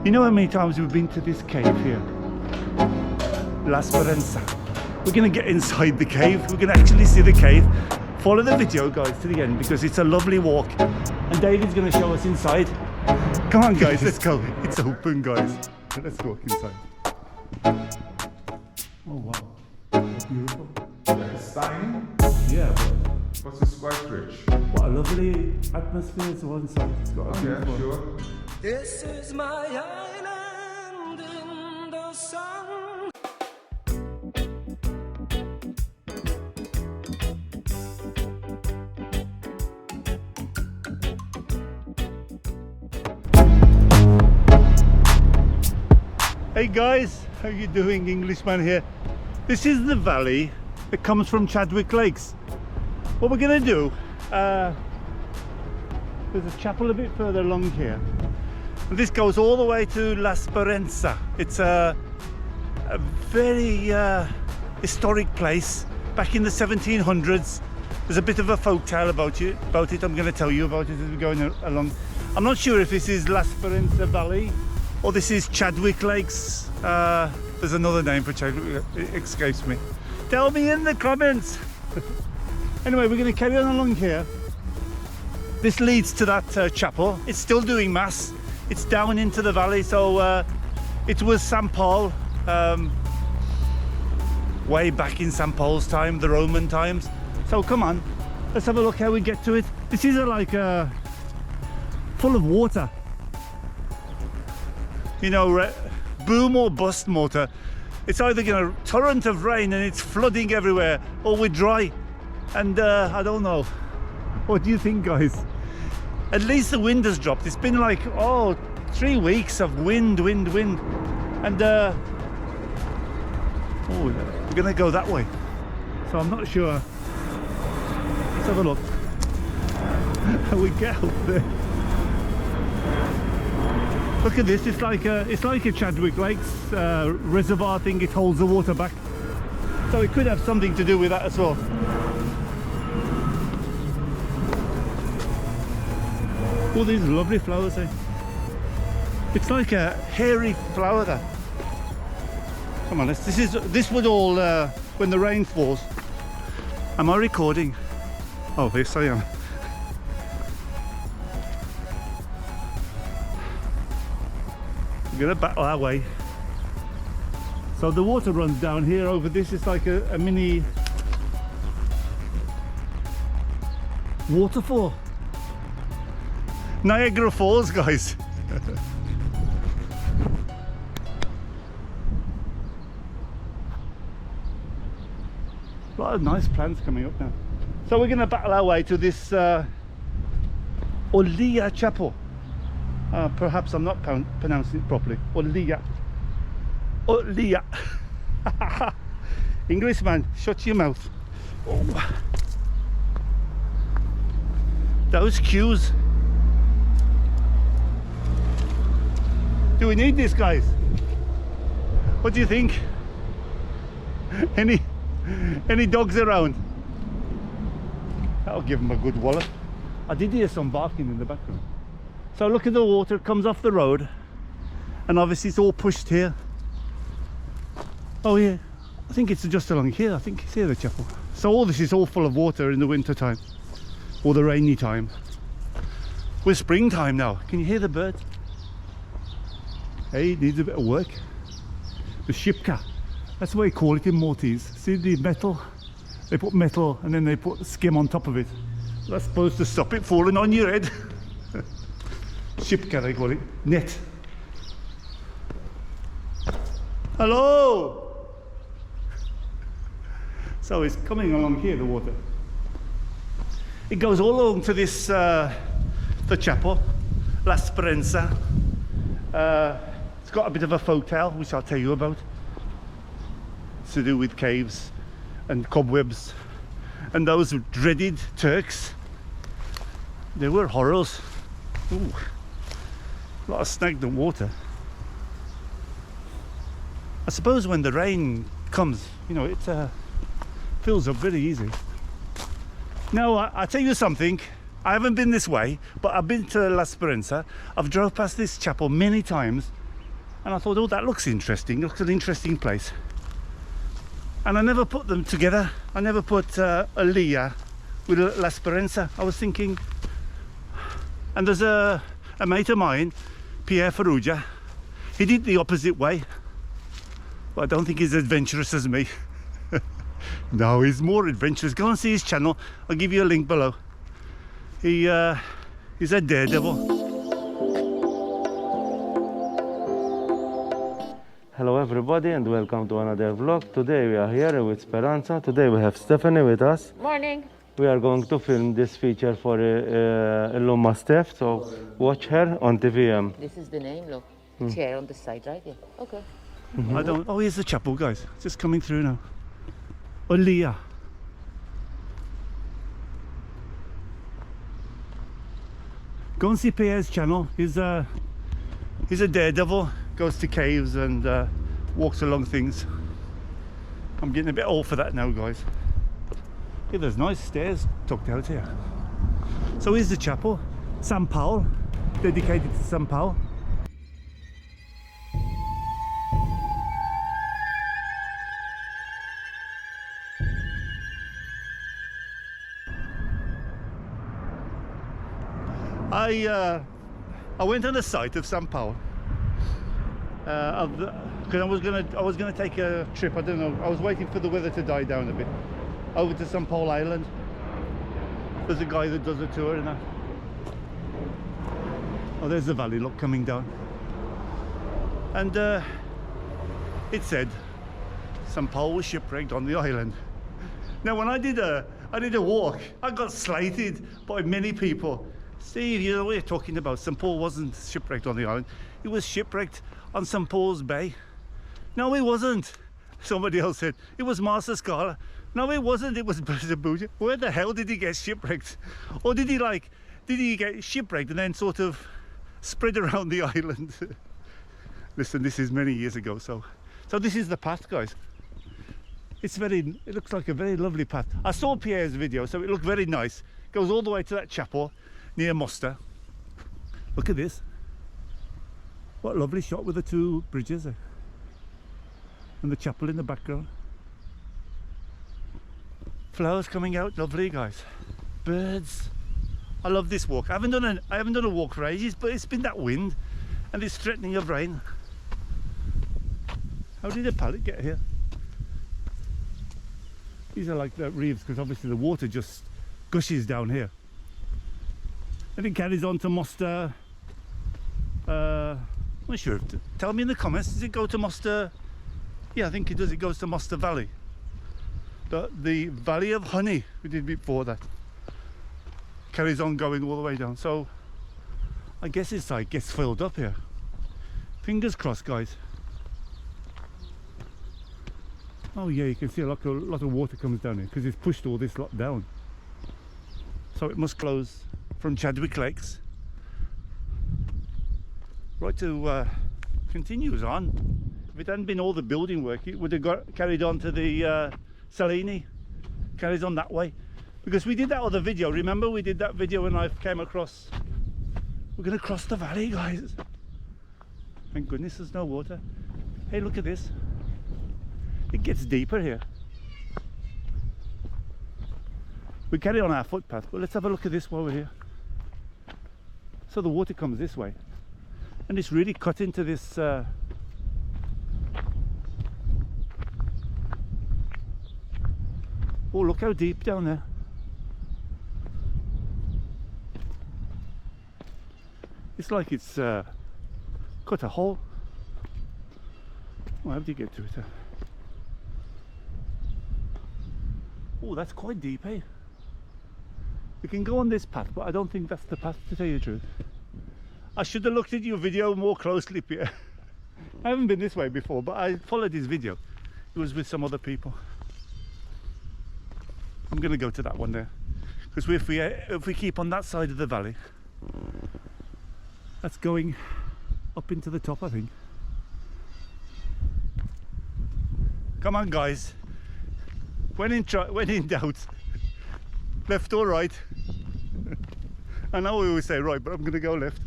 You know how many times we've been to this cave here? L-Speranza. We're going to get inside the cave. We're going to actually see the cave. Follow the video, guys, to the end because it's a lovely walk. And David's going to show us inside. Come on, guys, let's go. It's open, guys. Let's walk inside. Oh, wow. That's beautiful. It's tiny, Yeah, but it's quite rich. what a lovely atmosphere it's one side. It's got a Yeah, beautiful. sure. This is my island in the sun. Hey guys, how you doing? Englishman here. This is the valley that comes from Chadwick Lakes. What we're gonna do, there's a chapel a bit further along here. And this goes all the way to L-Speranza. It's a very historic place. Back in the 1700s, there's a bit of a folk tale about it. I'm gonna tell you about it as we're going along. I'm not sure if this is L-Speranza Valley or this is Chadwick Lakes. There's another name for Chadwick, it escapes me. Tell me in the comments. Anyway, we're going to carry on along here. This leads to that chapel. It's still doing mass. It's down into the valley, so it was San Pawl, way back in San Pawl's time, the Roman times. So come on, let's have a look how we get to it. This is full of water. You know, boom or bust motor. It's either going to torrent of rain and it's flooding everywhere, or we're dry. And I don't know. What do you think, guys? At least the wind has dropped. It's been like 3 weeks of wind. And we're going to go that way. So I'm not sure. Let's have a look. How we get out there. Look at this, it's like a Chadwick Lakes reservoir thing. It holds the water back. So it could have something to do with that as well. All these lovely flowers, eh? It's like a hairy flower there. Come on, this would all, when the rain falls. Am I recording? Oh, yes I am. We're gonna battle our way. So the water runs down here over this. It's like a mini waterfall. Niagara Falls, guys. A lot of nice plants coming up now. So we're gonna battle our way to this tal-Qliegħa chapel. Perhaps I'm not pronouncing it properly. Tal-Qliegħa. Tal-Qliegħa. Englishman, shut your mouth. Oh. Those queues. Do we need this, guys? What do you think? Any dogs around? That'll give them a good wallop. I did hear some barking in the background. So look at the water, it comes off the road, and obviously it's all pushed here. Oh yeah, I think it's just along here. I think it's here, the chapel. So all this is all full of water in the winter time, or the rainy time. We're springtime now. Can you hear the birds? Hey, it needs a bit of work. The shipka, that's what they call it in Maltese. See the metal? They put metal and then they put skim on top of it. That's supposed to stop it falling on your head. Shipka, they call it. Net. Hello! So it's coming along here, the water. It goes all along to this, the chapel, L-Speranza. It's got a bit of a folk tale, which I'll tell you about. It's to do with caves and cobwebs. And those dreaded Turks, they were horrors. Ooh. A lot of stagnant water. I suppose when the rain comes, you know, it fills up very easy. Now, I'll tell you something. I haven't been this way, but I've been to L-Speranza. I've drove past this chapel many times, And I thought, oh, that looks interesting. Looks an interesting place. And I never put them together. I never put l-Qliegħa with l-Isperanza. I was thinking, and there's a mate of mine, Pierre Ferrugia. He did the opposite way. But I don't think he's as adventurous as me. No, he's more adventurous. Go and see his channel. I'll give you a link below. He's a daredevil. Hello everybody and welcome to another vlog. Today we are here with Speranza. Today we have Stephanie with us. Morning. We are going to film this feature for Illumma Steph, so watch her on TVM. This is the name, look. It's here on the side, right? Yeah. Okay. I don't. Oh, here's the chapel, guys. Just coming through now. L-Qliegħa. Go and see Pierre's channel. He's a daredevil. Goes to caves and walks along things. I'm getting a bit old for that now, guys. Yeah, there's nice stairs tucked out here. So here's the chapel, San Pawl, dedicated to San Pawl. I went on the site of San Pawl. Because I was gonna take a trip. I don't know. I was waiting for the weather to die down a bit. Over to San Pawl Island. There's a guy that does a tour and that. Oh, there's the valley. Look, coming down. And it said San Pawl was shipwrecked on the island. Now, when I did a walk, I got slated by many people. Steve, you know what you're talking about. St. Paul wasn't shipwrecked on the island. He was shipwrecked on St. Paul's Bay. No, he wasn't. Somebody else said it was Master Scala. No, it wasn't. It was Berzabuja. Where the hell did he get shipwrecked? Or did he get shipwrecked and then sort of spread around the island? Listen, this is many years ago. So this is the path, guys. It looks like a very lovely path. I saw Pierre's video, so it looked very nice. Goes all the way to that chapel near Mosta. Look at this. What a lovely shot with the two bridges there. And the chapel in the background. Flowers coming out, lovely, guys. Birds. I love this walk. I haven't done a walk for ages, but it's been that wind and it's threatening of rain. How did the pallet get here? These are like the reefs, because obviously the water just gushes down here. And it carries on to Mosta. I'm not sure. Tell me in the comments, does it go to Mosta? Yeah, I think it does. It goes to Mosta Valley. The Valley of Honey we did before that. Carries on going all the way down. So I guess it's like gets filled up here. Fingers crossed, guys. Oh yeah, you can see a lot of water comes down here because it's pushed all this lot down. So it must close from Chadwick Lakes right to continues on. If it hadn't been all the building work, it would have carried on to the Salini, carries on that way. Because we did that other video, remember we did that video when I came across. We're going to cross the valley, guys. Thank goodness there's no water. Hey, look at this. It gets deeper here. We carry on our footpath, but let's have a look at this while we're here. So the water comes this way. And it's really cut into this oh, look how deep down there. It's like it's cut a hole. Oh, how do you get to it? Oh, that's quite deep, eh? We can go on this path, but I don't think that's the path, to tell you the truth. I should have looked at your video more closely, Pierre. I haven't been this way before, but I followed his video. It was with some other people. I'm going to go to that one there. Because if we keep on that side of the valley, that's going up into the top, I think. Come on, guys. When in doubt, left or right. I know we always say right, but I'm going to go left.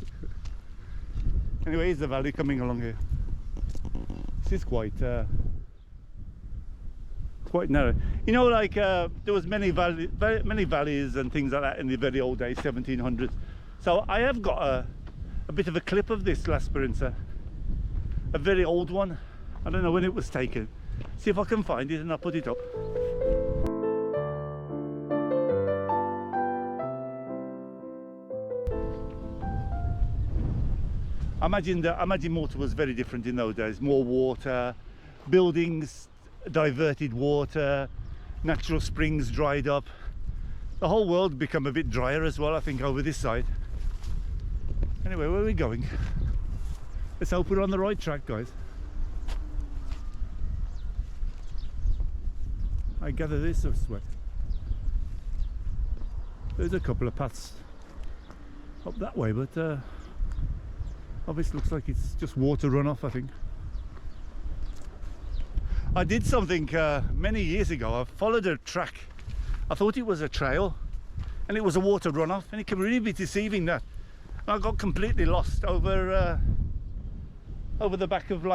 Anyway, here's the valley coming along here. This is quite narrow. You know, like there was many valleys and things like that in the very old days, 1700s. So I have got a bit of a clip of this L-Speranza, a very old one. I don't know when it was taken. See if I can find it and I'll put it up. I imagine Malta was very different in those days. More water, buildings, diverted water, natural springs dried up. The whole world become a bit drier as well, I think, over this side. Anyway, where are we going? Let's hope we're on the right track, guys. I gather this is wet. There's a couple of paths up that way, but obviously looks like it's just water runoff, I think. I did something many years ago. I followed a track. I thought it was a trail and it was a water runoff, and it can really be deceiving, that. I got completely lost over the back of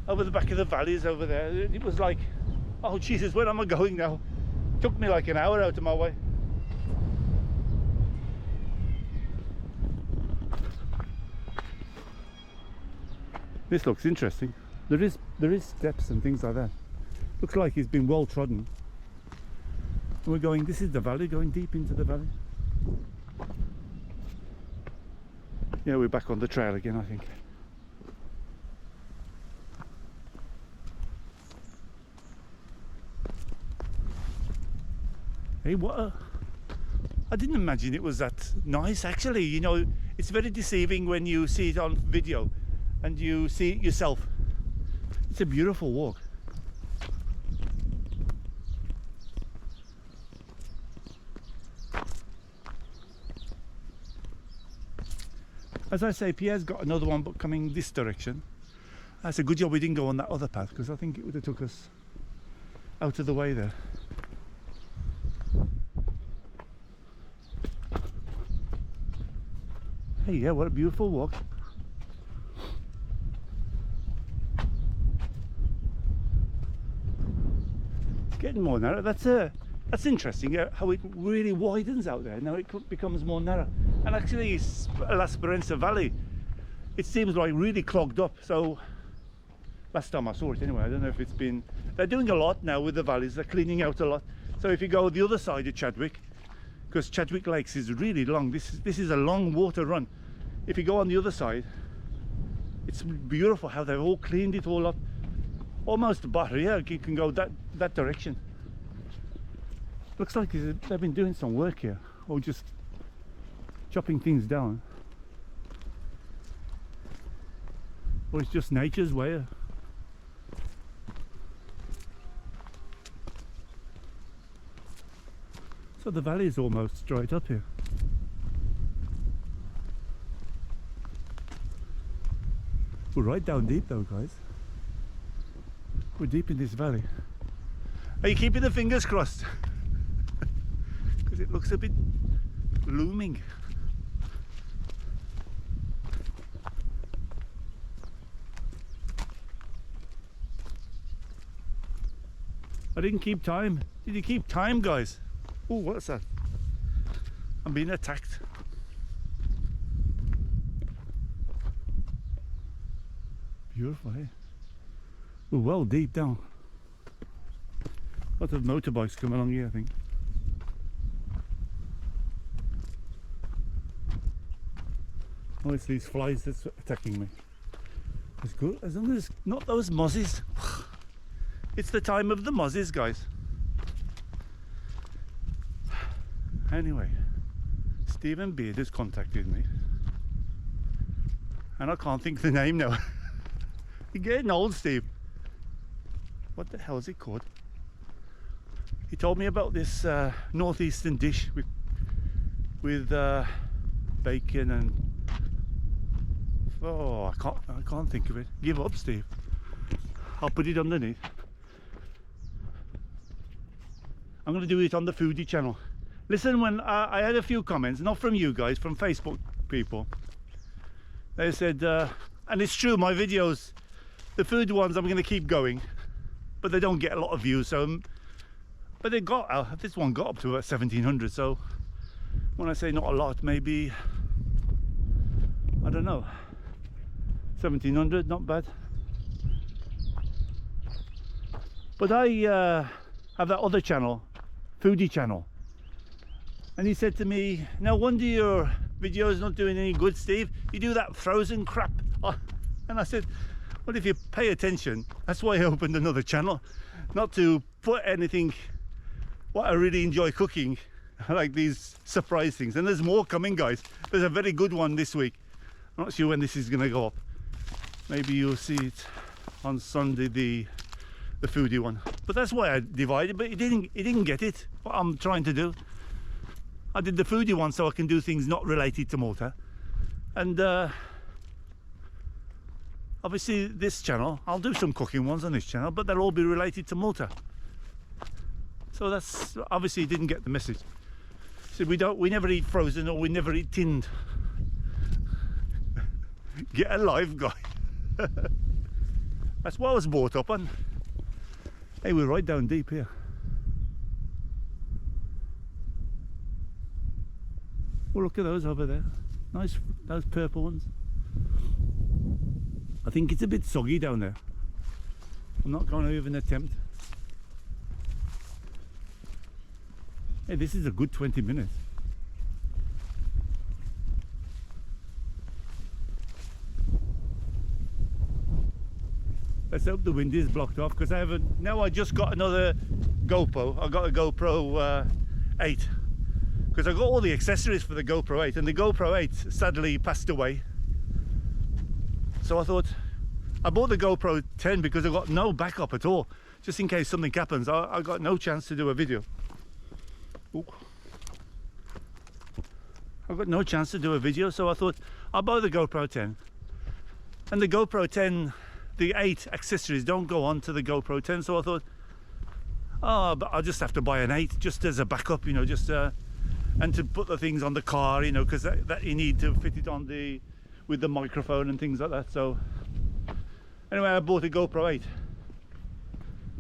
over the back of the valleys over there. It was like, oh Jesus, where am I going now? Took me like an hour out of my way. This looks interesting. There is steps and things like that. Looks like it's been well trodden. And we're going, this is the valley, going deep into the valley. Yeah, we're back on the trail again, I think. Hey, what I didn't imagine it was that nice, actually. You know, it's very deceiving when you see it on video and you see it yourself. It's a beautiful walk. As I say, Pierre's got another one but coming this direction. That's a good job we didn't go on that other path, because I think it would have took us out of the way there. Hey, yeah, what a beautiful walk. It's getting more narrow. That's interesting, how it really widens out there. Now it becomes more narrow. And actually, L-Speranza Valley, it seems like really clogged up. So last time I saw it anyway, I don't know if it's been, they're doing a lot now with the valleys, they're cleaning out a lot. So if you go the other side of Chadwick, because Chadwick Lakes is really long, this is a long water run. If you go on the other side, it's beautiful how they've all cleaned it all up. Almost about here, you can go that direction. Looks like they've been doing some work here, or just chopping things down. Or it's just nature's way. So the valley is almost dried up here. We're right down deep though, guys. We're deep in this valley. Are you keeping the fingers crossed? Because it looks a bit looming. I didn't keep time. Did you keep time, guys? Oh, what's that? I'm being attacked. Beautiful, eh? We're well deep down. Lots of motorbikes coming along here, I think. Oh, it's these flies that's attacking me. It's good, as long as it's not those mozzies. It's the time of the mozzies, guys. Anyway, Stephen Beard has contacted me. And I can't think of the name now. You're getting old, Steve. What the hell is it called? He told me about this northeastern dish with bacon and, oh, I can't think of it. Give up, Steve. I'll put it underneath. I'm going to do it on the foodie channel. Listen, when I had a few comments, not from you guys, from Facebook people, They said, and it's true, my videos, the food ones, I'm going to keep going, but they don't get a lot of views. So, but they got this one got up to about 1,700. So when I say not a lot, maybe, I don't know, 1,700, not bad. But I have that other channel, foodie channel, and he said to me, no wonder your video's not doing any good, Steve, you do that frozen crap. And I said, well, if you pay attention, that's why I opened another channel, not to put anything what I really enjoy cooking, like these surprise things. And there's more coming, guys. There's a very good one this week. I'm not sure when this is going to go up. Maybe you'll see it on Sunday, the foodie one. But that's why I divided, but he didn't get it, what I'm trying to do. I did the foodie one so I can do things not related to Malta. And obviously this channel, I'll do some cooking ones on this channel, but they'll all be related to Malta. So that's, obviously he didn't get the message. He said, we never eat frozen, or we never eat tinned. Get a life, guy. That's what I was brought up on. Hey, we're right down deep here. Well, look at those over there. Nice, those purple ones. I think it's a bit soggy down there. I'm not going to even attempt. Hey, this is a good 20 minutes. Let's hope the wind is blocked off, because I haven't. Now I just got another GoPro. I got a GoPro 8, because I got all the accessories for the GoPro 8, and the GoPro 8 sadly passed away. So I thought, I bought the GoPro 10 because I got no backup at all, just in case something happens. I got no chance to do a video. Ooh. I got no chance to do a video, so I thought I'll buy the GoPro 10. And the GoPro 10, the 8 accessories don't go on to the GoPro 10, so I thought, oh, but I'll just have to buy an 8 just as a backup, you know, just and to put the things on the car, you know, because that you need to fit it on with the microphone and things like that. So anyway, I bought a GoPro 8,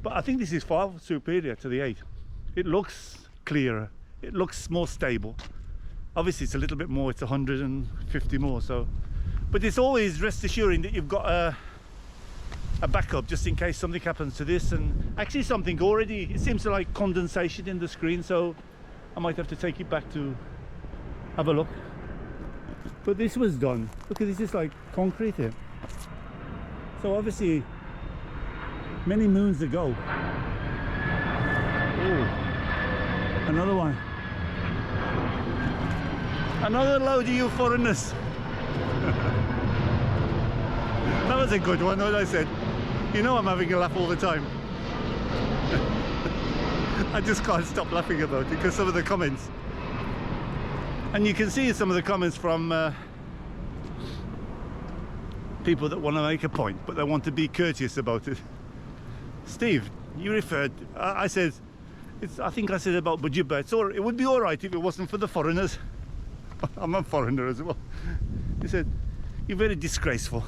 but I think this is far superior to the 8. It looks clearer, it looks more stable. Obviously it's a little bit more, it's 150 more, so, but it's always rest assuring that you've got a backup just in case something happens to this. And actually something already, it seems to like condensation in the screen, so I might have to take it back to have a look. But this was done, look at this, is like concrete here. So obviously many moons ago. Ooh, another one. Another load of you foreigners. That was a good one, what I said. You know I'm having a laugh all the time. I just can't stop laughing about it because some of the comments. And you can see some of the comments from people that want to make a point, but they want to be courteous about it. Steve, you referred, I said, I think I said about Bujiba, it would be all right if it wasn't for the foreigners. I'm a foreigner as well. He said, you're very disgraceful.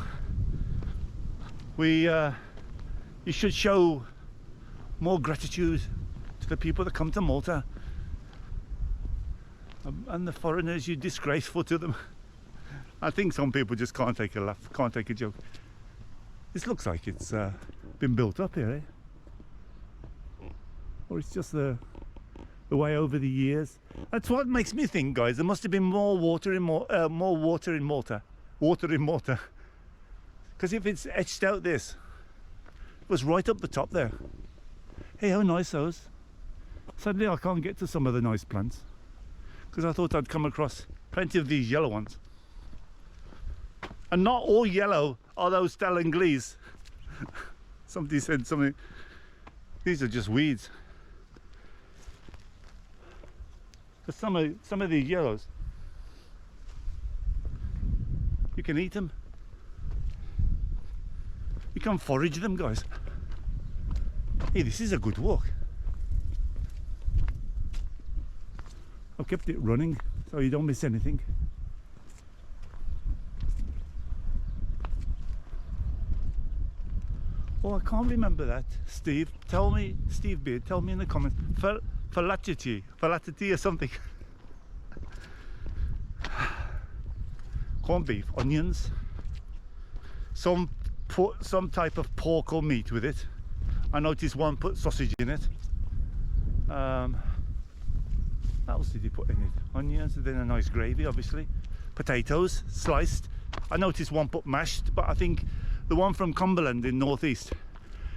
You should show more gratitude to the people that come to Malta. And the foreigners, you're disgraceful to them. I think some people just can't take a laugh, can't take a joke. This looks like it's been built up here, eh? Or it's just the way over the years. That's what makes me think, guys, there must have been more water in Malta. Water in Malta. Because if it's etched out this, it was right up the top there. Hey, how nice those. Sadly I can't get to some of the nice plants, because I thought I'd come across plenty of these yellow ones. And not all yellow are those tal-Qliegħa. Somebody said something, these are just weeds. But some of these yellows, you can eat them. You can forage them, guys. Hey, this is a good walk. I've kept it running so you don't miss anything. Oh, I can't remember that. Steve, tell me, Steve Beard, tell me in the comments. Falatity or something. Corned beef, onions, some type of pork or meat with it. I noticed one put sausage in it. What else did he put in it? Onions, and then a nice gravy, obviously. Potatoes, sliced. I noticed one put mashed, but I think the one from Cumberland in northeast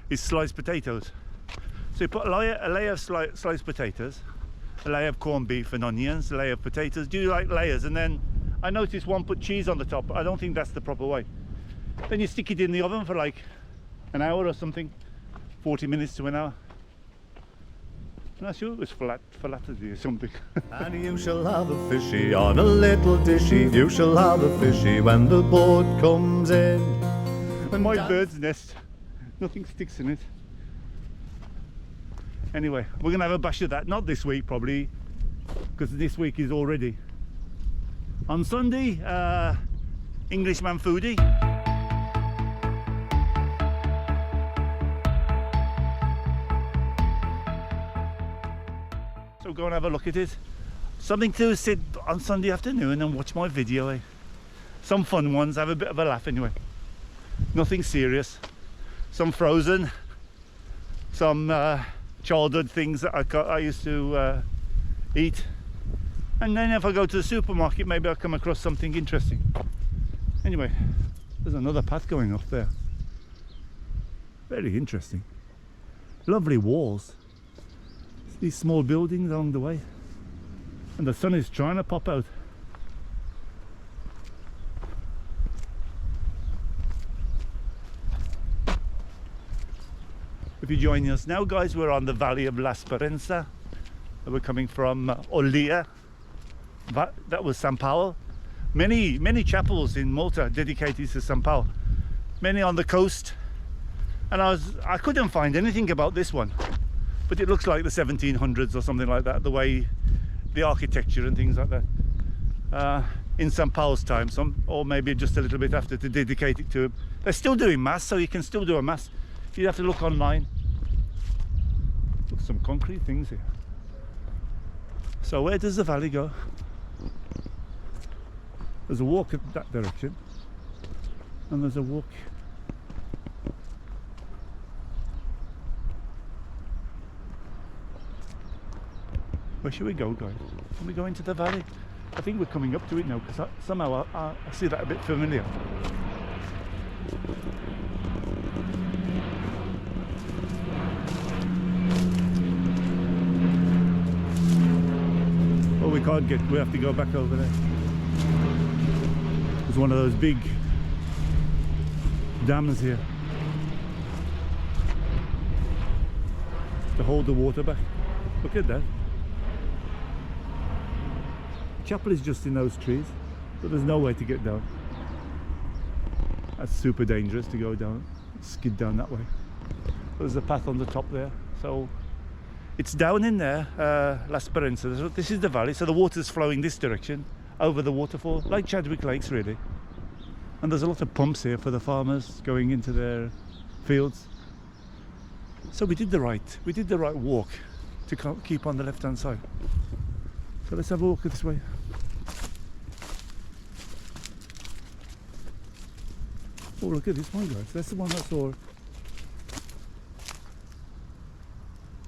is sliced potatoes. So you put a layer of sliced potatoes, a layer of corned beef and onions, a layer of potatoes. Do you like layers? And then I noticed one put cheese on the top. I don't think that's the proper way. Then you stick it in the oven for like an hour or something, 40 minutes to an hour. I'm not sure it was falatity or something. And you shall have a fishy on a little dishy. You shall have a fishy when the boat comes in. And my bird's nest, nothing sticks in it. Anyway, we're gonna have a bash of that. Not this week probably, because this week is already. On Sunday, Englishman foodie. So go and have a look at it. Something to sit on Sunday afternoon and watch my video, eh? Some fun ones, have a bit of a laugh anyway. Nothing serious. Some Frozen, some childhood things that I used to eat. And then if I go to the supermarket, maybe I'll come across something interesting. Anyway, there's another path going up there. Very interesting. Lovely walls. These small buildings along the way. And the sun is trying to pop out. If you're joining us now, guys, we're on the valley of l-Speranza. We're coming from tal-Qliegħa. That was San Pawl. Many chapels in Malta dedicated to San Pawl. Many on the coast. And I couldn't find anything about this one. But it looks like the 1700s or something like that, the way the architecture and things like that. In San Paul's time, or maybe just a little bit after, to dedicate it to him. They're still doing mass, so you can still do a mass. You have to look online. Look, some concrete things here. So where does the valley go? There's a walk in that direction, and there's a walk. Where should we go, guys? Can we go into the valley? I think we're coming up to it now, because somehow I see that a bit familiar. Oh, we can't get, we have to go back over there. There's one of those big dams here to hold the water back. Look at that. Chapel is just in those trees, but there's no way to get down. That's super dangerous to go down, skid down that way. There's a path on the top there, so it's down in there, l-Speranza. This is the valley, so the water's flowing this direction over the waterfall, like Chadwick Lakes really. And there's a lot of pumps here for the farmers going into their fields. So we did the right walk to keep on the left hand side. So let's have a walk this way. Oh, look at this one, guys. That's the one I saw.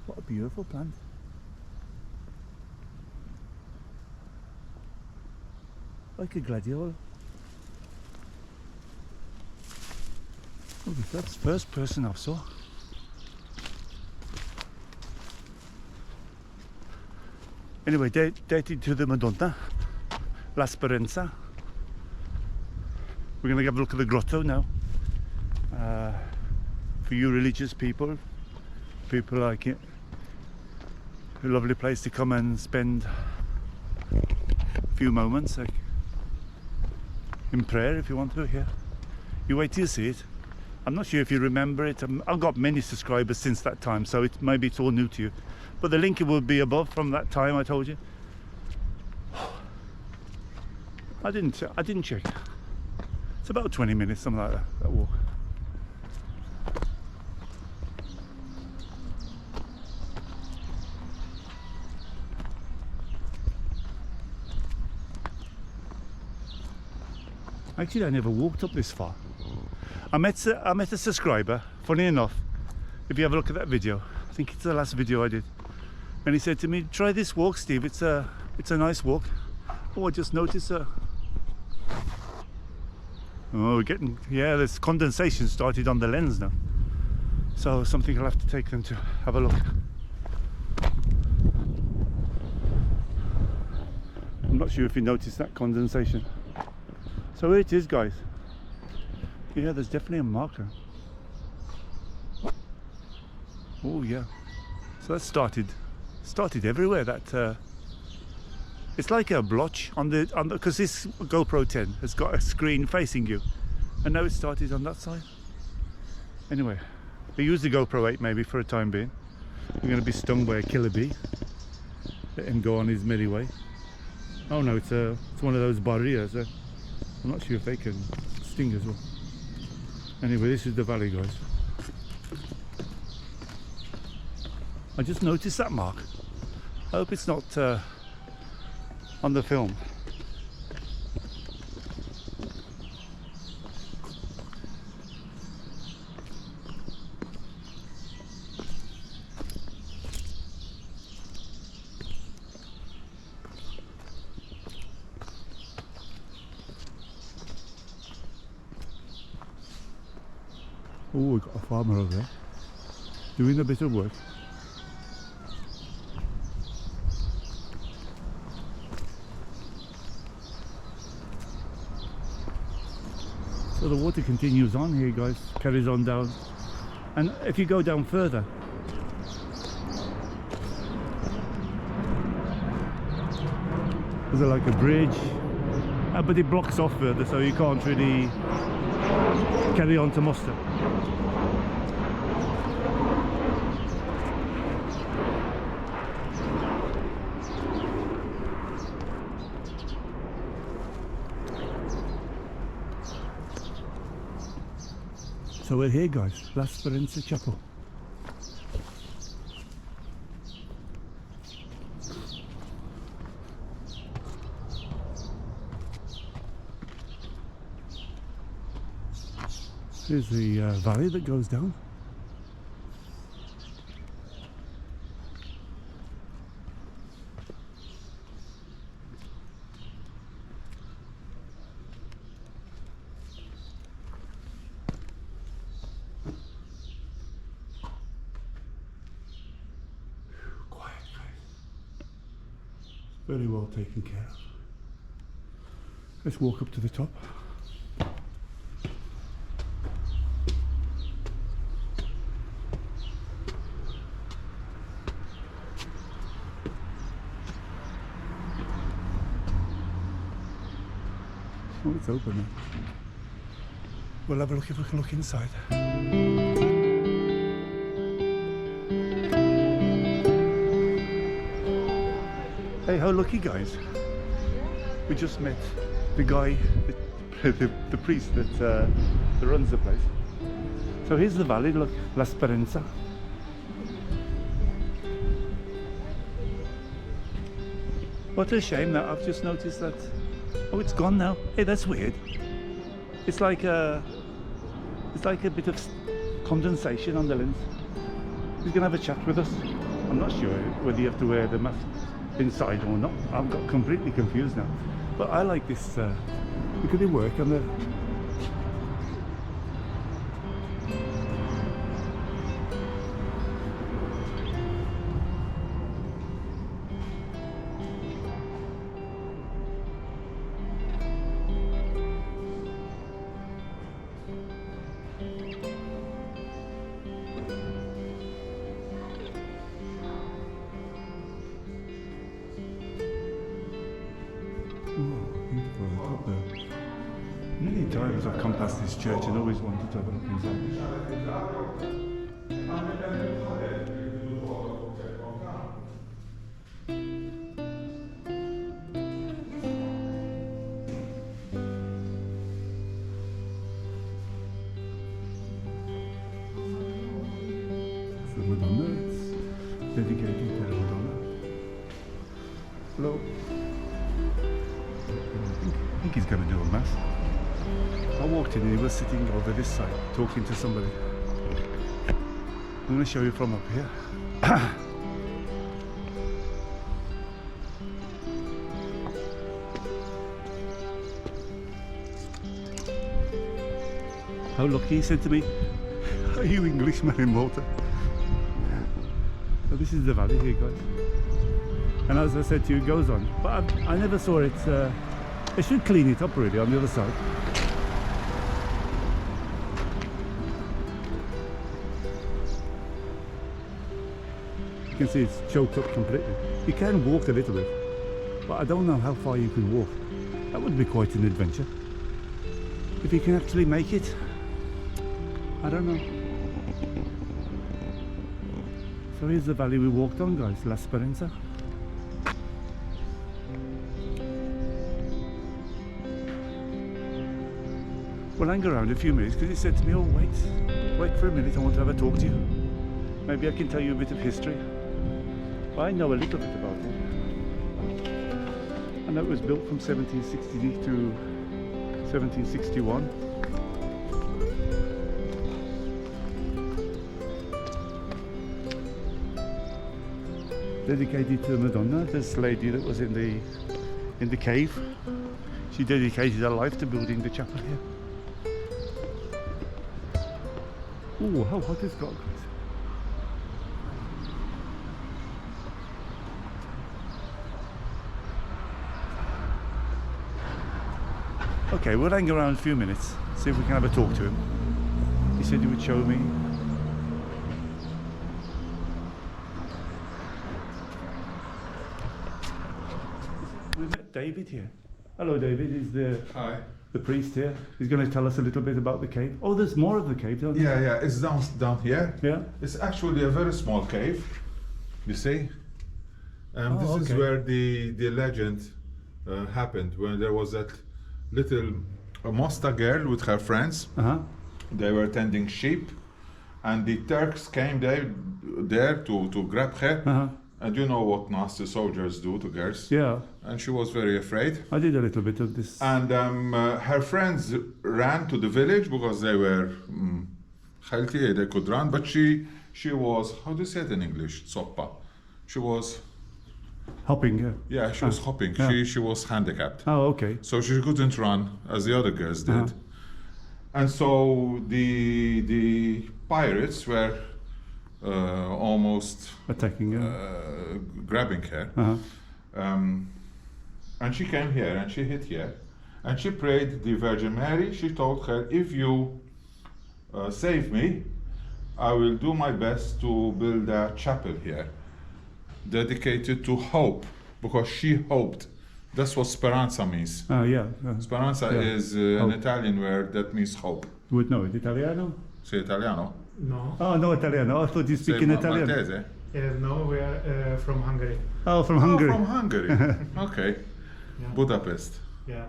What a beautiful plant. Like a gladiator. Oh, that's the first person I saw. Anyway, dated to the Madonna, l-Speranza. We're going to have a look at the grotto now. For you religious people like it, a lovely place to come and spend a few moments, like in prayer if you want to. Here, you wait till you see it. I'm not sure if you remember it. I've got many subscribers since that time, so maybe it's all new to you. But the link will be above from that time I told you. I didn't check. It's about 20 minutes, something like that walk. Actually, I never walked up this far. I met a subscriber, funny enough, if you have a look at that video, I think it's the last video I did, and he said to me, try this walk, Steve, it's a nice walk. Oh, I just noticed oh, we're getting, yeah, there's condensation started on the lens now, so something I'll have to take them to have a look. I'm not sure if you noticed that condensation. So here it is, guys. Yeah, there's definitely a marker. Oh yeah. So that started everywhere. That it's like a blotch on the because this GoPro 10 has got a screen facing you, and now it started on that side. Anyway, we use the GoPro 8 maybe for a time being. We're going to be stung by a killer bee. Let him go on his merry way. Oh no, it's one of those barriers. I'm not sure if they can sting as well. Anyway, this is the valley, guys. I just noticed that mark. I hope it's not on the film. Oh, we've got a farmer over there doing a bit of work. So the water continues on here, guys, carries on down, and if you go down further, there's like a bridge, but it blocks off further, so you can't really carry on to Muster. So we're here, guys, l-Isperanza Chapel. Here's the valley that goes down. Quiet, guys. Very well taken care of. Let's walk up to the top. Oh, it's open now. We'll have a look if we can look inside. Hey, how lucky, guys. We just met the guy, the priest that runs the place. So here's the valley, look, l-Isperanza. What a shame that I've just noticed that. Oh, it's gone now. Hey, that's weird. It's like a bit of condensation on the lens. He's gonna have a chat with us. I'm not sure whether you have to wear the mask inside or not. I've got completely confused now. But I like this. Look at it work on the. Many times I've come past this church and always wanted to have a look inside. So Madonna, it's dedicated to Madonna. Hello. I think he's going to do a mass. I walked in and he was sitting over this side talking to somebody. I'm going to show you from up here. How lucky, he said to me, are you Englishman in Malta? So this is the valley here, guys. And as I said to you, it goes on. But I never saw it. They should clean it up really on the other side. You can see it's choked up completely. You can walk a little bit, but I don't know how far you can walk. That would be quite an adventure. If you can actually make it, I don't know. So here's the valley we walked on, guys, l-Speranza. We'll hang around a few minutes because he said to me, oh wait for a minute, I want to have a talk to you. Maybe I can tell you a bit of history. Well, I know a little bit about it. I know it was built from 1760 to 1761. Dedicated to Madonna, this lady that was in the cave. She dedicated her life to building the chapel here. Oh, how hot it's got, guys. Okay, we'll hang around a few minutes, see if we can have a talk to him. He said he would show me. We met David here. Hello, David. He's the priest here. He's going to tell us a little bit about the cave. Oh, there's more of the cave, don't there? Yeah, it's down here. Yeah. It's actually a very small cave, you see. This is where the legend happened, when there was that little Mosta girl with her friends. They were tending sheep, and the Turks came there to grab her. And you know what nasty soldiers do to girls. Yeah. And she was very afraid. I did a little bit of this. And her friends ran to the village because they were healthy, they could run. But she was, how do you say it in English? Soppa. She was... Hopping, yeah. Yeah, she was hopping. Yeah. She was handicapped. Oh, okay. So she couldn't run as the other girls did. And so the pirates were almost attacking her, grabbing her. And she came here and she hid here. And she prayed the Virgin Mary. She told her, if you save me, I will do my best to build a chapel here, dedicated to hope, because she hoped. That's what Speranza means. Oh, yeah. Speranza is an Italian word that means hope. You would know it. Italiano? Sei italiano? No. Oh, no Italiano. I thought you speak in Italian. Maltese? No, we are from Hungary. Oh, from Hungary. Oh, from Hungary. Okay. Yeah. Budapest. Yeah.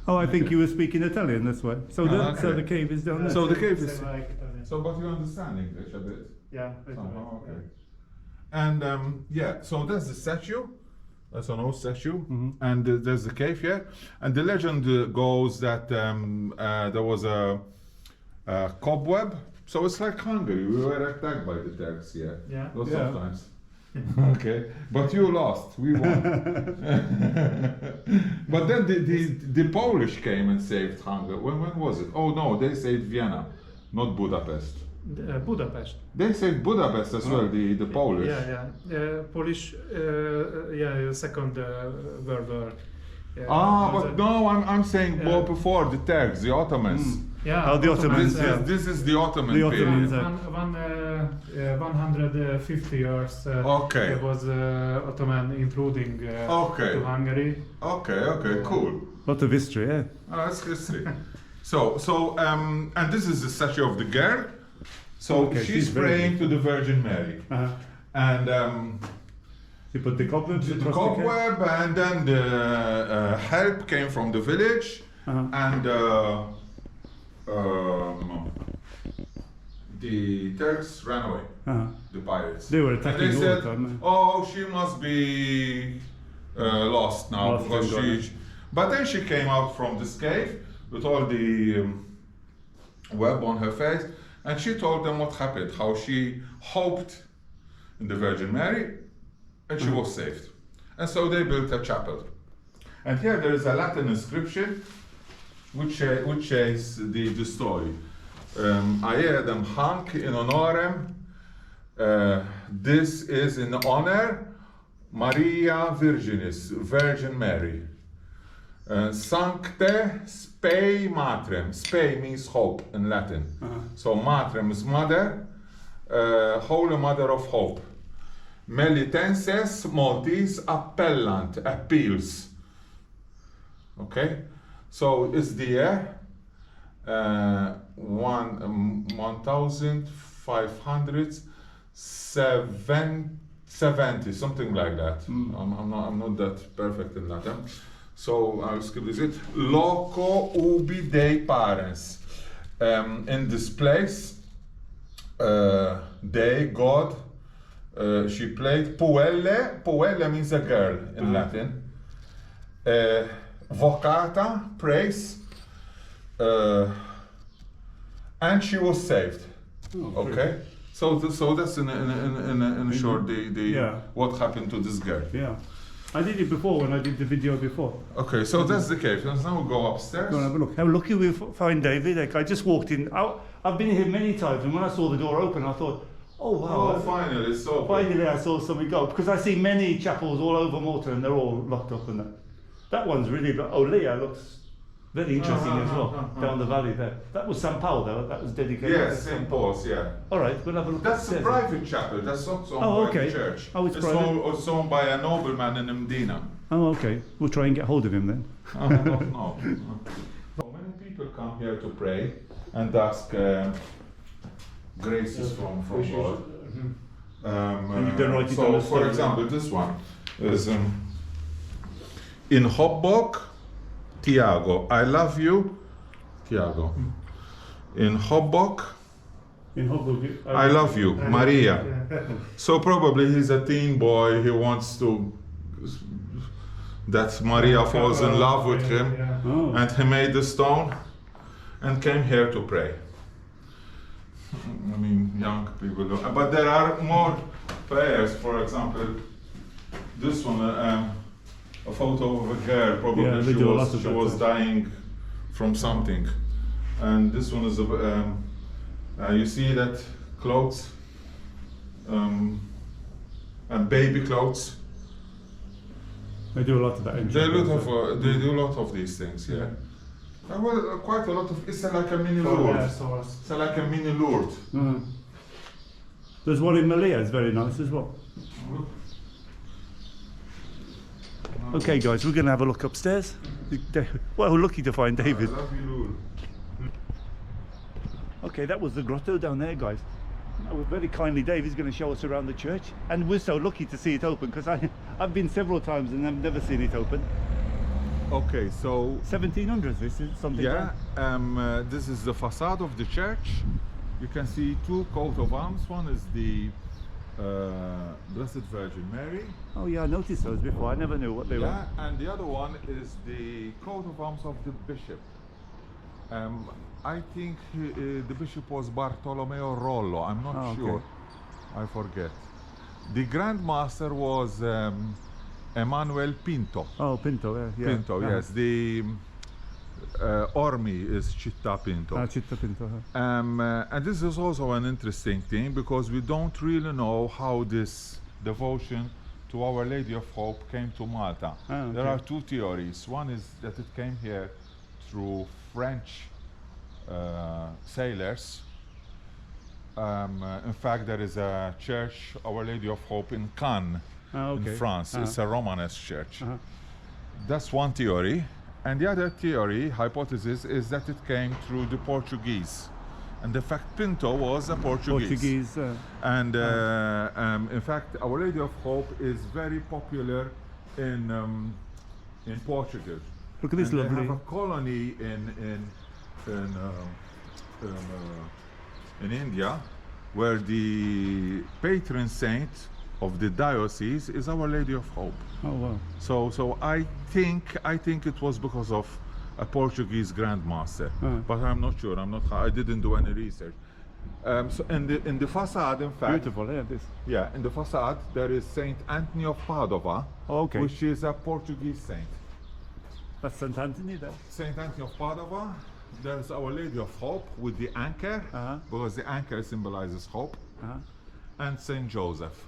Oh, I think you were speaking Italian, that's why. So the cave is down there. So the cave is... Like so, but you understand English a bit? Yeah. Somehow, okay. And yeah, so that's the statue. That's an old statue. And there's the cave here. And the legend goes that there was a cobweb. So it's like Hungary. We were attacked by the Turks here. Yeah. Lots of times. Okay. But you lost. We won. But then the Polish came and saved Hungary. When was it? Oh no, they saved Vienna, not Budapest. Budapest. They saved Budapest as well, the Polish. Yeah. Polish, Second World War. But no, I'm saying more before the Turks, the Ottomans. Yeah, the Ottomans. This is the Ottoman period. 150 years it was Ottoman intruding to Hungary. Okay, cool. Lot of history, yeah. Oh, that's history. So and this is the statue of the girl. So she's praying to the Virgin Mary. And you put the cobwebs the cobweb, and then the help came from the village, and the Turks ran away. The pirates. They were attacking and they all said, the time. "Oh, she must be lost now because she." But then she came out from this cave with all the web on her face, and she told them what happened, how she hoped in the Virgin Mary, and she was saved. And so they built a chapel. And here there is a Latin inscription which says the story. Aedem hanc in honorem, this is in honor Maria Virginis, Virgin Mary. Sancte Spei Matrem. Spei means hope in Latin. So Matrem is mother, Holy Mother of Hope. Melitenses Maltese appellant, appeals. Okay? So it's the year 1570, something like that. I'm not that perfect in Latin. So I'll skip this. Loco ubi Dei parens. In this place, they, God, she played Puelle. Puelle means a girl in Latin. Vocata, praise. And she was saved. Okay? So that's in short what happened to this girl. Yeah. I did it before when I did the video before. Okay, so that's the cave. Now we'll go upstairs. Go and have a look. How lucky we find David. Like, I just walked in. I've been here many times, and when I saw the door open, I thought, oh wow. Oh, finally, so finally I saw something go. Because I see many chapels all over Malta, and they're all locked up and that. That one's really, Leah looks very interesting as well, down the valley there. That was San Pawl, though. That was dedicated to St. Paul's, yeah. All right, we'll have a look. That's a private chapel. That's not owned by the church. Oh, it's private. It's owned by a nobleman in Medina. Oh, okay. We'll try and get hold of him then. No. So many people come here to pray and ask graces from God. And you don't write it on the for example, this one is in Hobbok, Tiago, I love you, Tiago. In Hobbok, I love you, Maria. So probably he's a teen boy, he wants to, that Maria falls in love with him, and he made the stone and came here to pray. I mean, young people do. But there are more prayers, for example, this one, a photo of a girl, probably she was dying from something. And this one is, you see that clothes, and baby clothes. They do a lot of that. They do a lot of these things, yeah. Well, quite a lot of, it's like a mini Lourdes. It's like a mini Lourdes. There's one in Malaya, it's very nice as well. Okay guys, we're going to have a look upstairs. Well, lucky to find David. I love you, Lourdes. Okay, that was the grotto down there, guys. Very kindly, David's going to show us around the church. And we're so lucky to see it open, because I've been several times and I've never seen it open. Okay, so 1700s, this is something. Yeah, this is the facade of the church. You can see two coat of arms. One is the Blessed Virgin Mary. Oh yeah, I noticed those before. I never knew what they were. Yeah, and the other one is the coat of arms of the bishop. I think the bishop was Bartolomeo Rollo. I'm not sure. I forget. The Grand Master was Emanuel Pinto. Oh, Pinto, yeah. Pinto, yes. The Ormi is Città Pinto. Città Pinto. And this is also an interesting thing, because we don't really know how this devotion to Our Lady of Hope came to Malta. There are two theories. One is that it came here through French sailors. In fact, there is a church, Our Lady of Hope, in Cannes, in France. It's a Romanesque church. That's one theory. And the other theory, hypothesis, is that it came through the Portuguese. And in fact, Pinto was a Portuguese. And in fact, Our Lady of Hope is very popular in Portugal. Look at this lovely. They have a colony in India, where the patron saint of the diocese is Our Lady of Hope. Oh wow! So I think it was because of a Portuguese grandmaster, but I'm not sure. I didn't do any research. So in the facade, in fact, Beautiful, yeah, this. yeah, in the facade there is Saint Anthony of Padova, Okay. which is a Portuguese saint. That's St. Anthony there. Saint Anthony of Padova. There's Our Lady of Hope with the anchor, because the anchor symbolizes hope, and Saint Joseph.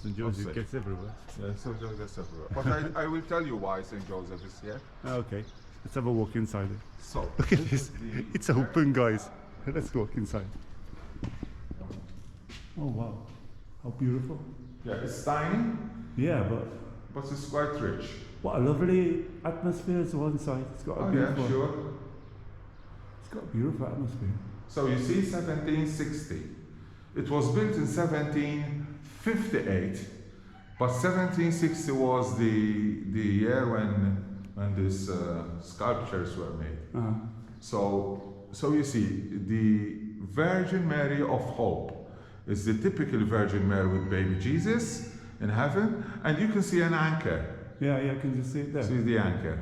St. Joseph gets everywhere. Yeah, Saint Joseph gets everywhere. But I will tell you why Saint Joseph is here. Okay, let's have a walk inside it. So Look at this. It's open, guys. Let's walk inside. Oh wow, how beautiful. yeah, it's tiny, Yeah, but it's quite rich. what a lovely atmosphere as well inside. It's got a Oh beautiful. yeah, sure. It's got a beautiful atmosphere. So you see, 1760. It was built in 1758, but 1760 was the year when these sculptures were made. So you see, the Virgin Mary of Hope is the typical Virgin Mary with baby Jesus in heaven, and you can see an anchor. Yeah, can you see it there? See the anchor.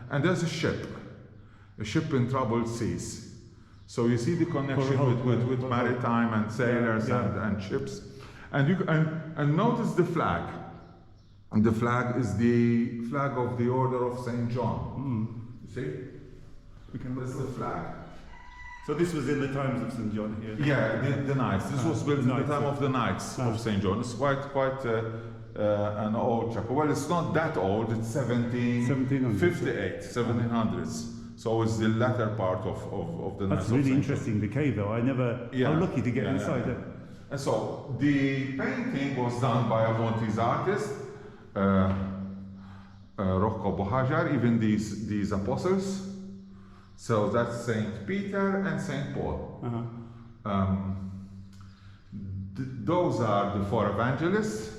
And there's a ship in troubled seas. So you see the connection with maritime and sailors and ships. And notice the flag. And the flag is the flag of the Order of St. John. You see? That's the flag. So this was in the times of St. John here? Yeah, the Knights. This was built in the time of the Knights of St. John. It's quite an old chapel. Well, it's not that old. It's 1758, 1700s. So it's the latter part of the Knights. That's really interesting, the cave though. I'm lucky to get inside it. And so the painting was done by a Maltese artist, Rocco Bohajar, even these apostles. So that's Saint Peter and Saint Paul. Those are the four evangelists.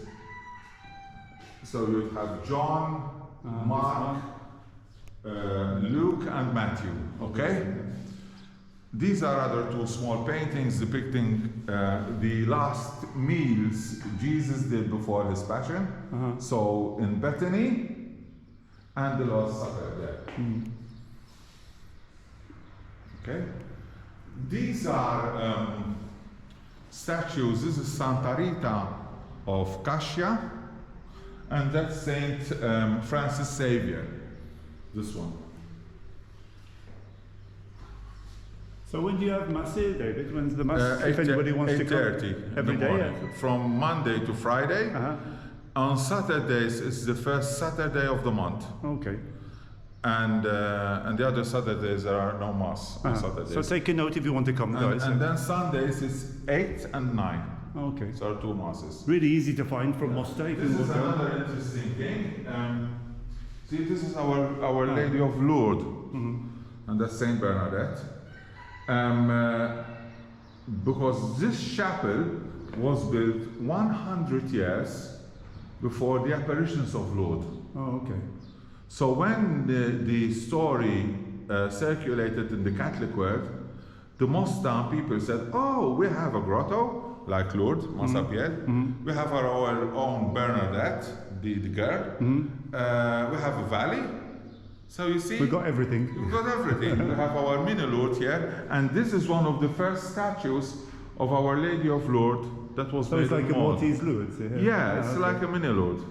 So you have John, Mark, Luke and Matthew, okay? These are other two small paintings depicting the last meals Jesus did before his passion. So in Bethany and the Last Supper there. Okay? These are statues. This is Santa Rita of Cascia, and that's Saint Francis Xavier. This one. So when do you have Mass here, David? When's the Mass? If anybody wants to come? 8:30 Every day, yeah. From Monday to Friday. On Saturdays, it's the first Saturday of the month. Okay. And the other Saturdays, there are no Mass on Saturdays. So take a note if you want to come, guys. And then Sundays, it's 8 and 9. Okay. So there are two Masses. Really easy to find from Mostar. This is another interesting thing. See, this is our Lady of Lourdes, and that's Saint Bernadette. Because this chapel was built 100 years before the apparitions of Lourdes. Oh, okay. So when the story circulated in the Catholic world, the Mostar people said, oh, we have a grotto, like Lourdes, Massapied. We have our own Bernadette, the girl. We have a valley. So you see, we got everything. We got everything. We have our mini Lourdes here, and this is one of the first statues of Our Lady of Lourdes that was so made it's like in a Maltese Lourdes? Yeah, it's like a mini Lourdes.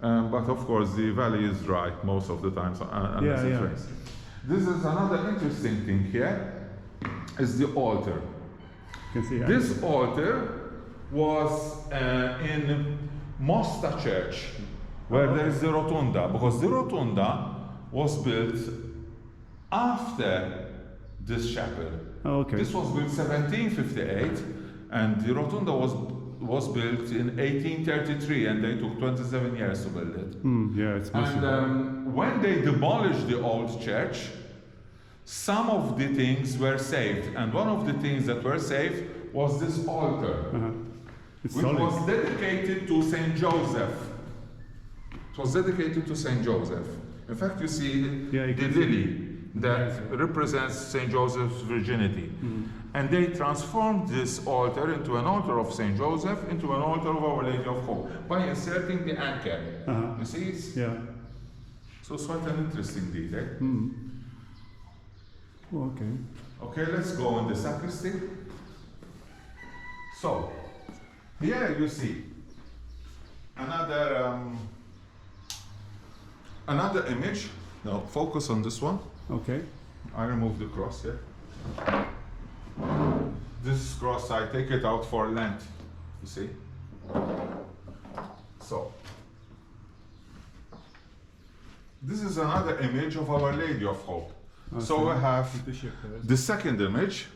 But of course, the valley is dry most of the time, so, unless it rains. This is another interesting thing here, is the altar. You can see this altar was in Mostar Church, where there is the rotunda, because the rotunda was built after this chapel. Oh, okay. This was built 1758, and the rotunda was built in 1833, and they took 27 years to build it. Yeah, it's massive. And when they demolished the old church, some of the things were saved, and one of the things that were saved was this altar, which was dedicated to Saint Joseph. It was dedicated to Saint Joseph. In fact, you see the lily that represents Saint Joseph's virginity. And they transformed this altar into an altar of Saint Joseph, into an altar of Our Lady of Hope, by inserting the anchor. You see? So it's quite an interesting detail. Oh, okay. Okay, let's go in the sacristy. So, here you see another image. Now, focus on this one. Okay. I remove the cross here. This cross, I take it out for Lent, you see. So, this is another image of Our Lady of Hope. Okay. So we have the second image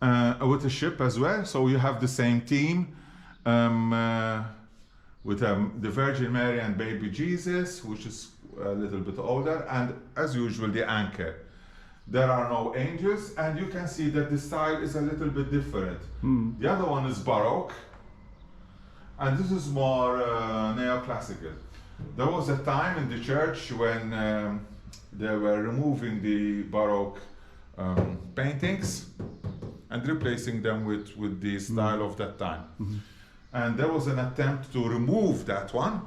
with the ship as well. So you have the same theme with the Virgin Mary and baby Jesus, which is a little bit older, and as usual the anchor. There are no angels, and you can see that the style is a little bit different. The other one is Baroque, and this is more neoclassical. There was a time in the church when they were removing the Baroque paintings and replacing them with the style of that time. And there was an attempt to remove that one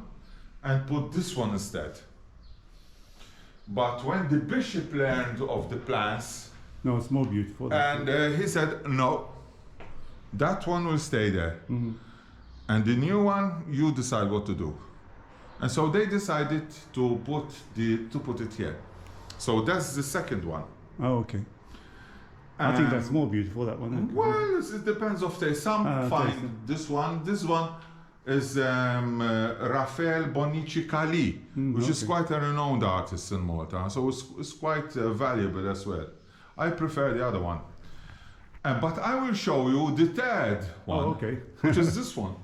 and put this one instead. But when the bishop learned of the plans, no, it's more beautiful. And he said, no, that one will stay there. And the new one, you decide what to do. And so they decided to put it here. So that's the second one. Oh, okay. I think that's more beautiful, that one. Well, it depends of taste. Some find this one. This one is Raphael Bonicicali, which is quite a renowned artist in Malta. So it's quite valuable as well. I prefer the other one. But I will show you the third one, which is this one.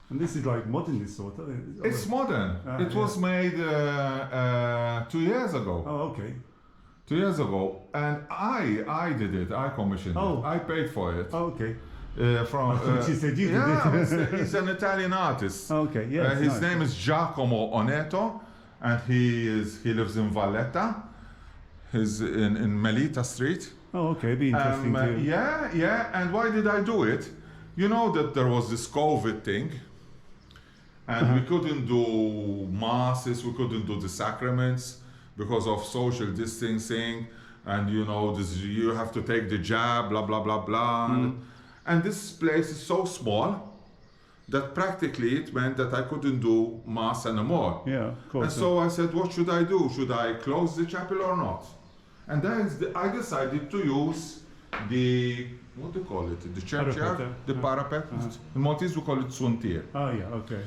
And this is like modernist sort of. It's modern. It was made 2 years ago. Oh, okay. 2 years ago, and I did it. I commissioned it. I paid for it. Oh, okay. She said you did it. He's an Italian artist. Okay, yeah. His name is Giacomo Oneto, and he lives in Valletta. He's in Melita Street. Oh, okay. Be interesting too. Yeah. And why did I do it? You know that there was this COVID thing, and we couldn't do masses, we couldn't do the sacraments because of social distancing, and you know you have to take the jab, blah blah blah blah. And this place is so small that practically it meant that I couldn't do mass anymore. Yeah, of course. And so I said, what should I do? Should I close the chapel or not? And then I decided to use what do you call it? The churchyard, the parapet. In Maltese we call it suntir. Oh yeah, okay.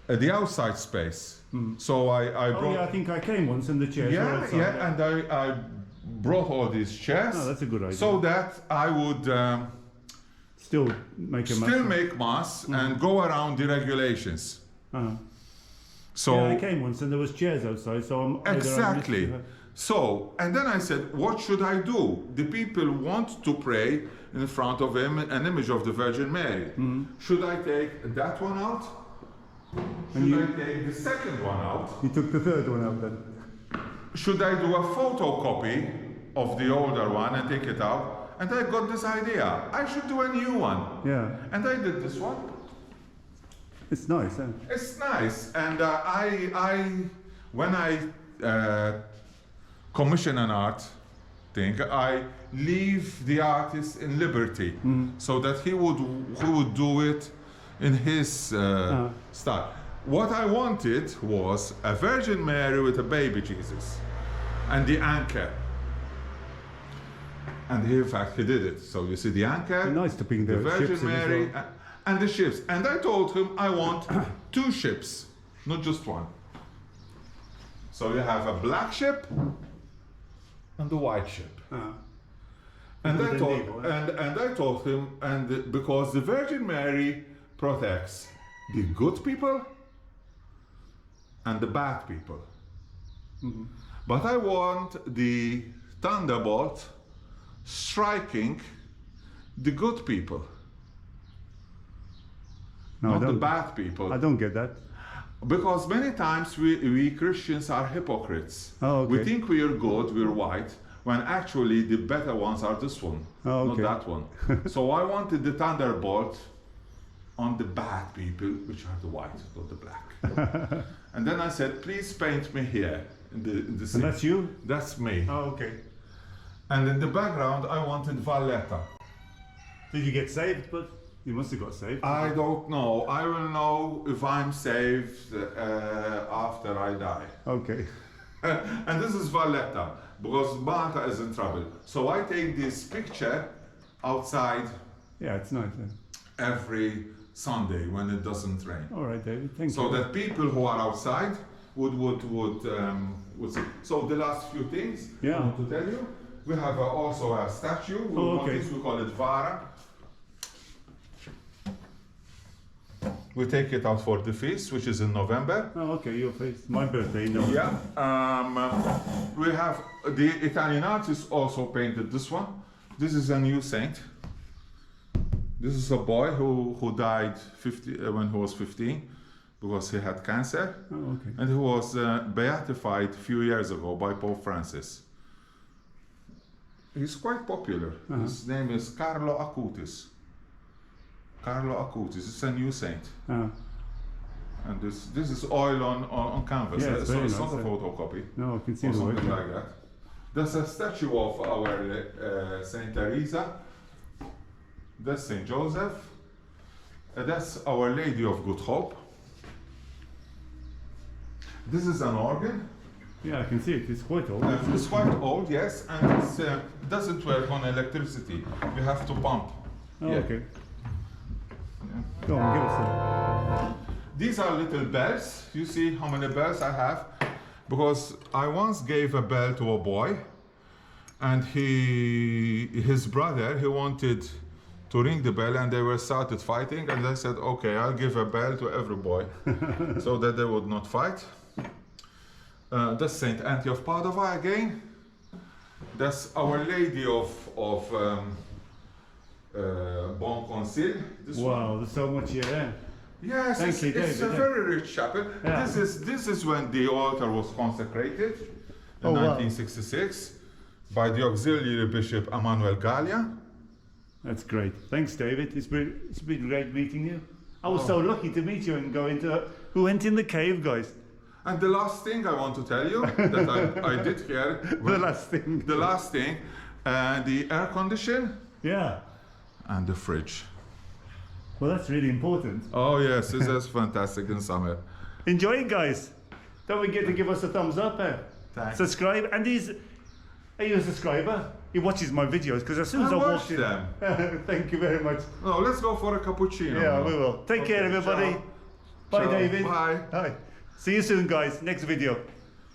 Yeah. The outside space. So I brought. Oh yeah, I think I came once in the chairs. Yeah, and I brought all these chairs. Oh, that's a good idea. So that I would still make mass and go around the regulations. So yeah, I came once and there was chairs outside. So exactly. So, and then I said, what should I do? The people want to pray in front of an image of the Virgin Mary. Should I take that one out? Should I take the second one out? You took the third one out then? Should I do a photocopy of the older one and take it out? And I got this idea. I should do a new one. Yeah. And I did this one. It's nice, huh? It's nice. And when I commission an art thing, I leave the artist in liberty so that he would do it in his style. What I wanted was a Virgin Mary with a baby Jesus and the anchor. And in fact, he did it. So you see the anchor, nice to bring the Virgin ships Mary, in as well. and the ships. And I told him I want 2 ships, not just one. So you have a black ship and a white ship. And I told him, because the Virgin Mary protects the good people and the bad people. But I want the thunderbolt striking the good people, not the bad people. I don't get that. Because many times we Christians are hypocrites. Oh, okay. We think we are good, we're white, when actually the better ones are this one, not that one. So I wanted the thunderbolt on the bad people, which are the white, not the black. And then I said, please paint me here in the sea. And that's you? That's me. Oh, okay. And in the background, I wanted Valletta. Did you get saved? But you must have got saved. I don't know. I will know if I'm saved after I die. Okay. And this is Valletta, because Malta is in trouble. So I take this picture outside Yeah, it's nice. Yeah. every Sunday when it doesn't rain. All right, David. Thank So you. that people who are outside would see. So the last few things Yeah. I want to tell you. We have also a statue. Oh, okay. We call it Vara. We take it out for the feast, which is in November. Oh, okay. Your face. My birthday. No. Yeah. We have the Italian artist also painted this one. This is a new saint. This is a boy who died when he was 15 because he had cancer. Oh, okay. And he was beatified a few years ago by Pope Francis. He's quite popular. His name is Carlo Acutis. Carlo Acutis. It's a new saint. And this is oil on canvas. Yeah, it's So very it's nice, not a yeah. photocopy No, I can see or the work. something like that. There's a statue of our Saint Teresa. That's Saint Joseph. That's Our Lady of Good Hope. This is an organ. Yeah, I can see it. It's quite old. It's quite old, yes, and it doesn't work on electricity. You have to pump. Oh, Yeah. okay. Go on, give us some. These are little bells. You see how many bells I have? Because I once gave a bell to a boy, and his brother, he wanted to ring the bell, and they were started fighting, and I said, okay, I'll give a bell to every boy so that they would not fight. That's Saint Anthony of Padua again. That's Our Lady of Bon Concile. This one. Wow, there's so much here. Eh? Yes, Thank you, it's a David, yeah. very rich chapel. Yeah. This is when the altar was consecrated in Oh, wow. 1966 by the auxiliary bishop Emmanuel Gallia. That's great. Thanks, David. It's been great meeting you. I was so lucky to meet you and go into. We went in the cave, guys. And the last thing I want to tell you that I did here. The last thing. The last thing, the air condition Yeah. and the fridge. Well, that's really important. Oh yes, this is fantastic in summer. Enjoy it, guys. Don't forget to give us a thumbs up. Thanks. Subscribe. And are you a subscriber? He watches my videos because as soon as I watch walked in. them. Thank you very much. No, let's go for a cappuccino. Yeah, we will. Take care, Okay, everybody. ciao. Bye, Ciao. David. Bye. Hi. See you soon, guys. Next video.